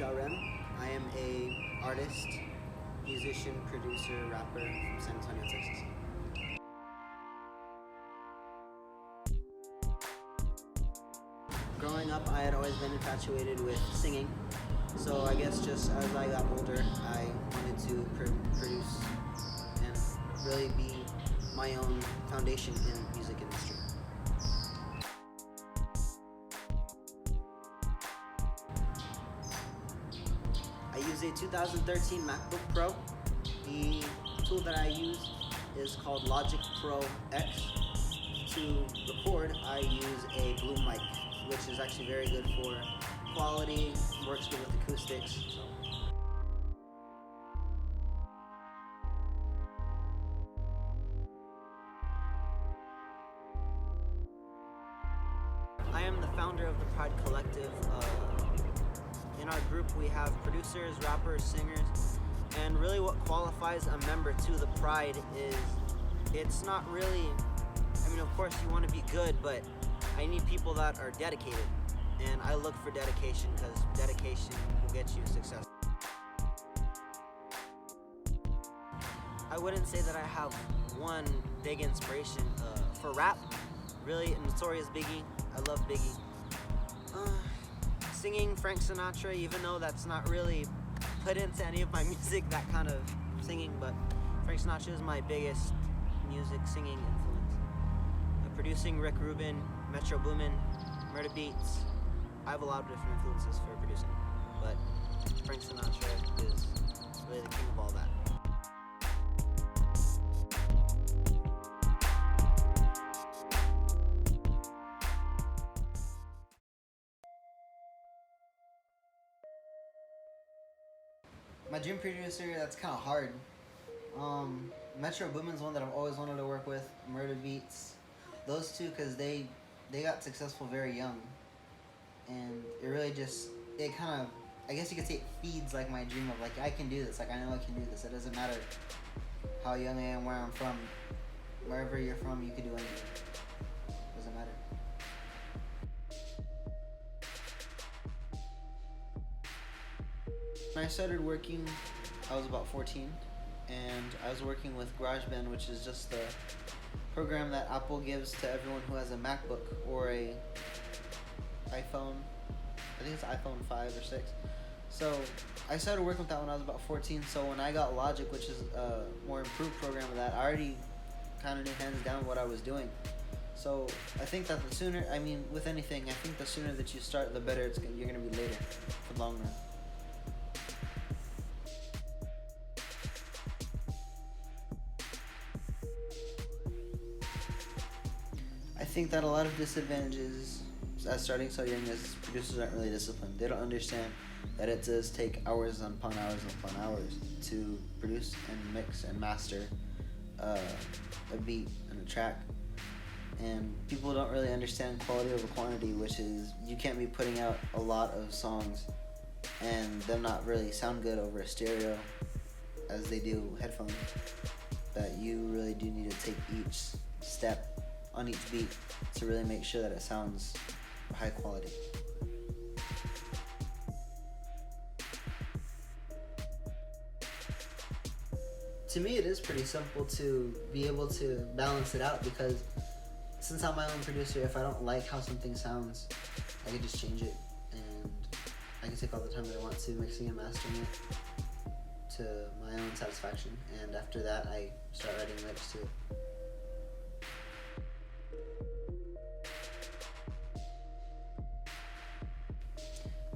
JahRem. I am a artist, musician, producer, rapper from San Antonio, Texas. Growing up, I had always been infatuated with singing. So I guess just as I got older, I wanted to produce and really be my own foundation in the music industry. I use a 2013 MacBook Pro. The tool that I use is called Logic Pro X. To record, I use a Blue mic, which is actually very good for quality, works good with acoustics. I am the founder of the Pride Collective. In our group we have producers, rappers, singers, and really what qualifies a member to the Pride is it's not really, of course you want to be good, but I need people that are dedicated, and I look for dedication because dedication will get you success. I wouldn't say that I have one big inspiration for rap. Really, Notorious Biggie. I love Biggie. Singing Frank Sinatra, even though that's not really put into any of my music, that kind of singing, but Frank Sinatra is my biggest music singing influence. Producing Rick Rubin, Metro Boomin, Murder Beats. I have a lot of different influences for producing, but Frank Sinatra is really the king of all that. My dream producer, that's kind of hard. Metro Boomin's one that I've always wanted to work with. Murder Beats, those two, because they got successful very young, and it really just, it kind of, I guess you could say it feeds like my dream of like, I can do this, like I know I can do this. It doesn't matter how young I am, where I'm from, wherever you're from, you can do anything. Doesn't matter. When I started working, I was about 14, and I was working with GarageBand, which is just the program that Apple gives to everyone who has a MacBook or a iPhone. I think it's iPhone 5 or 6. So I started working with that when I was about 14. So when I got Logic, which is a more improved program of that, I already kind of knew hands down what I was doing. So I think that the sooner, with anything, I think the sooner that you start, the better you're going to be later for the long run. I think that a lot of disadvantages as starting so young is producers aren't really disciplined. They don't understand that it does take hours upon hours upon hours to produce and mix and master a beat and a track. And people don't really understand quality over quantity, which is you can't be putting out a lot of songs and them not really sound good over a stereo as they do headphones. That you really do need to take each step on each beat to really make sure that it sounds high quality. To me, it is pretty simple to be able to balance it out, because since I'm my own producer, if I don't like how something sounds, I can just change it, and I can take all the time that I want to mixing and mastering it to my own satisfaction, and after that I start writing lyrics to it.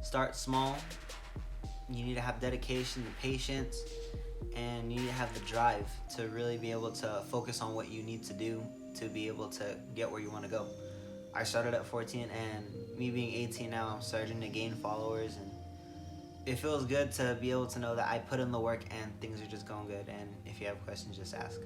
Start small. You need to have dedication and patience, and you need to have the drive to really be able to focus on what you need to do to be able to get where you want to go. I started at 14, and me being 18 now, I'm starting to gain followers, and it feels good to be able to know that I put in the work and things are just going good, and if you have questions, just ask.